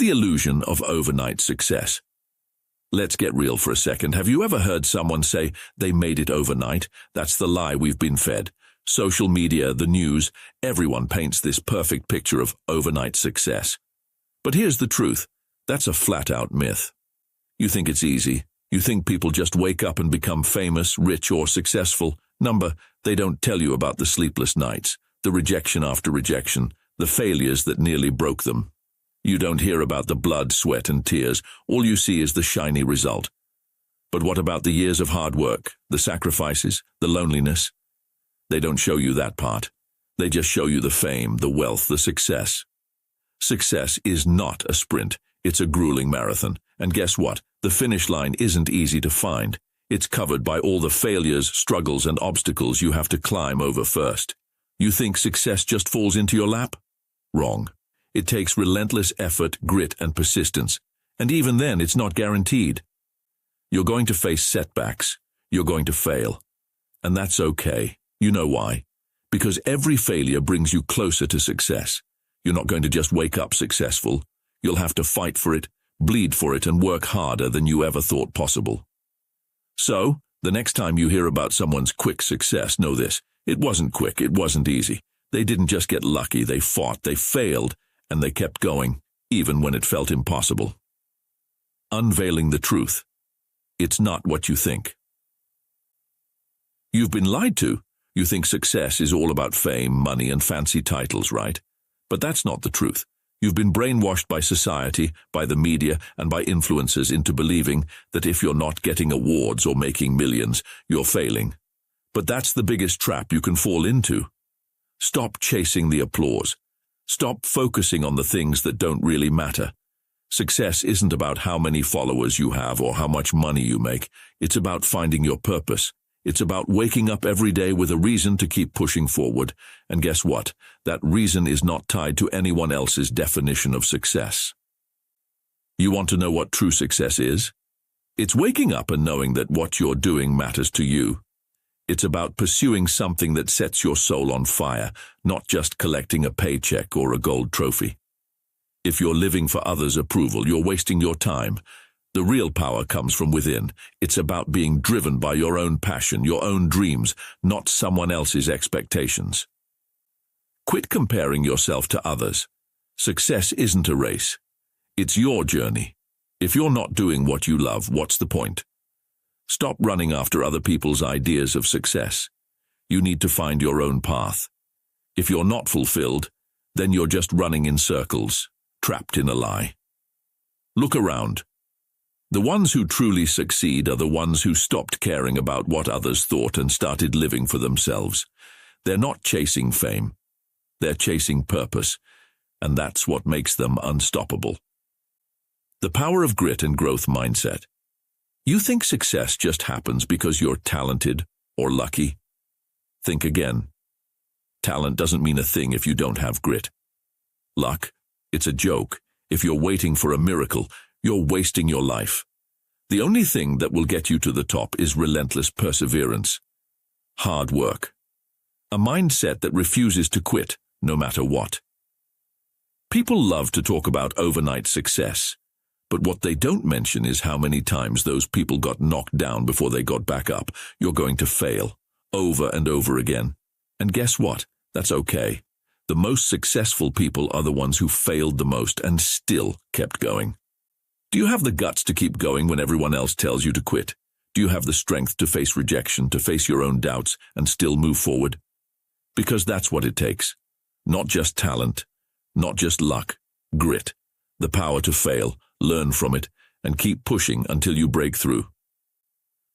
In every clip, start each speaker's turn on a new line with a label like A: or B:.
A: The illusion of overnight success. Let's get real for a second. Have you ever heard someone say they made it overnight? That's the lie we've been fed. Social media, the news, everyone paints this perfect picture of overnight success. But here's the truth. That's a flat-out myth. You think it's easy. You think people just wake up and become famous, rich, or successful. They don't tell you about the sleepless nights, the rejection after rejection, the failures that nearly broke them. You don't hear about the blood, sweat, and tears. All you see is the shiny result. But what about the years of hard work, the sacrifices, the loneliness? They don't show you that part. They just show you the fame, the wealth, the success. Success is not a sprint. It's a grueling marathon. And guess what? The finish line isn't easy to find. It's covered by all the failures, struggles, and obstacles you have to climb over first. You think success just falls into your lap? Wrong. It takes relentless effort, grit, and persistence. And even then, it's not guaranteed. You're going to face setbacks. You're going to fail. And that's okay. You know why? Because every failure brings you closer to success. You're not going to just wake up successful. You'll have to fight for it, bleed for it, and work harder than you ever thought possible. So, the next time you hear about someone's quick success, know this. It wasn't quick, it wasn't easy. They didn't just get lucky, they fought, they failed, and they kept going, even when it felt impossible. Unveiling the truth. It's not what you think. You've been lied to. You think success is all about fame, money, and fancy titles, right? But that's not the truth. You've been brainwashed by society, by the media, and by influencers into believing that if you're not getting awards or making millions, you're failing. But that's the biggest trap you can fall into. Stop chasing the applause. Stop focusing on the things that don't really matter. Success isn't about how many followers you have or how much money you make. It's about finding your purpose. It's about waking up every day with a reason to keep pushing forward. And guess what? That reason is not tied to anyone else's definition of success. You want to know what true success is? It's waking up and knowing that what you're doing matters to you. It's about pursuing something that sets your soul on fire, not just collecting a paycheck or a gold trophy. If you're living for others' approval, you're wasting your time. The real power comes from within. It's about being driven by your own passion, your own dreams, not someone else's expectations. Quit comparing yourself to others. Success isn't a race. It's your journey. If you're not doing what you love, what's the point? Stop running after other people's ideas of success. You need to find your own path. If you're not fulfilled, then you're just running in circles, trapped in a lie. Look around. The ones who truly succeed are the ones who stopped caring about what others thought and started living for themselves. They're not chasing fame. They're chasing purpose, and that's what makes them unstoppable. The power of grit and growth mindset. You think success just happens because you're talented or lucky? Think again. Talent doesn't mean a thing if you don't have grit. Luck? It's a joke. If you're waiting for a miracle, you're wasting your life. The only thing that will get you to the top is relentless perseverance. Hard work. A mindset that refuses to quit, no matter what. People love to talk about overnight success, but what they don't mention is how many times those people got knocked down before they got back up. You're going to fail, over and over again. And guess what? That's okay. The most successful people are the ones who failed the most and still kept going. Do you have the guts to keep going when everyone else tells you to quit? Do you have the strength to face rejection, to face your own doubts, and still move forward? Because that's what it takes. Not just talent, not just luck, grit, the power to fail, learn from it, and keep pushing until you break through.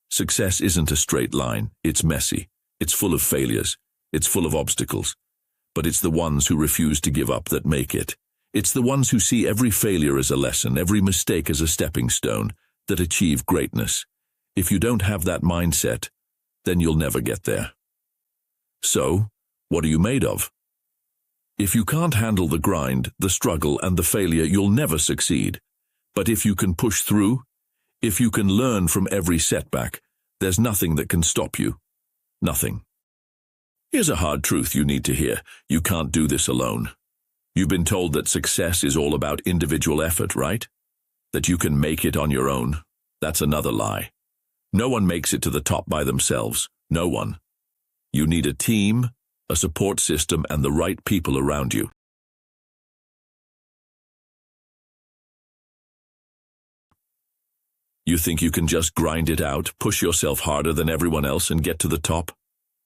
A: Success isn't a straight line. It's messy. It's full of failures. It's full of obstacles. But it's the ones who refuse to give up that make it. It's the ones who see every failure as a lesson, every mistake as a stepping stone, that achieve greatness. If you don't have that mindset, then you'll never get there. So, what are you made of? If you can't handle the grind, the struggle, and the failure, you'll never succeed. But if you can push through, if you can learn from every setback, there's nothing that can stop you. Nothing. Here's a hard truth you need to hear. You can't do this alone. You've been told that success is all about individual effort, right? That you can make it on your own. That's another lie. No one makes it to the top by themselves. No one. You need a team, a support system, and the right people around you. You think you can just grind it out, push yourself harder than everyone else and get to the top?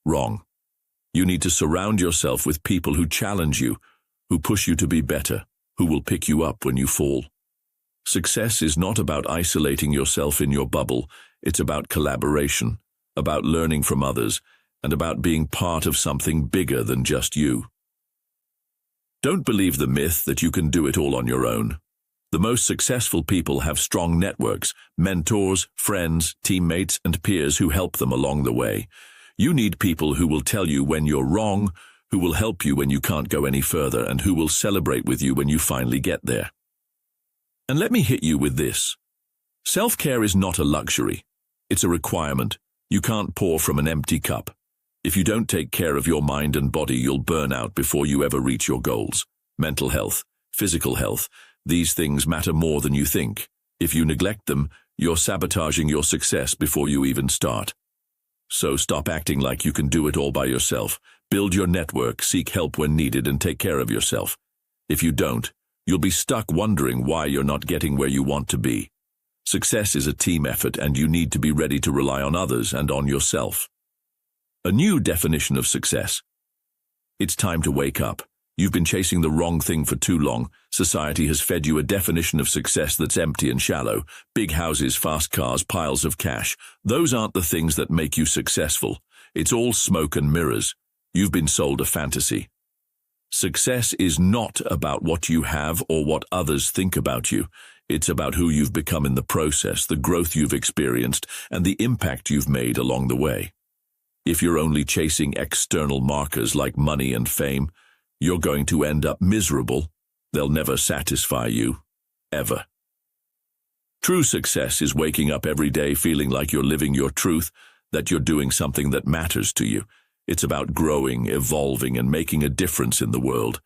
A: Wrong. You need to surround yourself with people who challenge you, who push you to be better, who will pick you up when you fall. Success is not about isolating yourself in your bubble. It's about collaboration, about learning from others, and about being part of something bigger than just you. Don't believe the myth that you can do it all on your own. The most successful people have strong networks, mentors, friends, teammates, and peers who help them along the way. You need people who will tell you when you're wrong, who will help you when you can't go any further, and who will celebrate with you when you finally get there. And let me hit you with this. Self-care is not a luxury. It's a requirement. You can't pour from an empty cup. If you don't take care of your mind and body, you'll burn out before you ever reach your goals. Mental health, physical health, these things matter more than you think. If you neglect them, you're sabotaging your success before you even start. So stop acting like you can do it all by yourself. Build your network, seek help when needed, and take care of yourself. If you don't, you'll be stuck wondering why you're not getting where you want to be. Success is a team effort, and you need to be ready to rely on others and on yourself. A new definition of success. It's time to wake up. You've been chasing the wrong thing for too long. Society has fed you a definition of success that's empty and shallow. Big houses, fast cars, piles of cash. Those aren't the things that make you successful. It's all smoke and mirrors. You've been sold a fantasy. Success is not about what you have or what others think about you. It's about who you've become in the process, the growth you've experienced, and the impact you've made along the way. If you're only chasing external markers like money and fame, you're going to end up miserable. They'll never satisfy you, ever. True success is waking up every day feeling like you're living your truth, that you're doing something that matters to you. It's about growing, evolving, and making a difference in the world.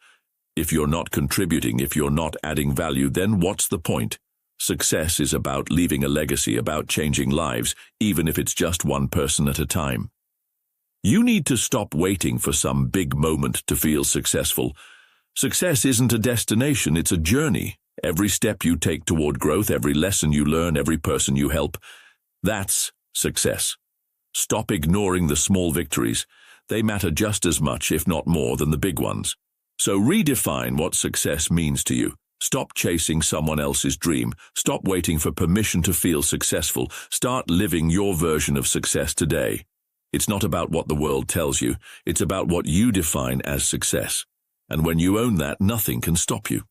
A: If you're not contributing, if you're not adding value, then what's the point? Success is about leaving a legacy, about changing lives, even if it's just one person at a time. You need to stop waiting for some big moment to feel successful. Success isn't a destination, it's a journey. Every step you take toward growth, every lesson you learn, every person you help, that's success. Stop ignoring the small victories. They matter just as much, if not more, than the big ones. So redefine what success means to you. Stop chasing someone else's dream. Stop waiting for permission to feel successful. Start living your version of success today. It's not about what the world tells you. It's about what you define as success. And when you own that, nothing can stop you.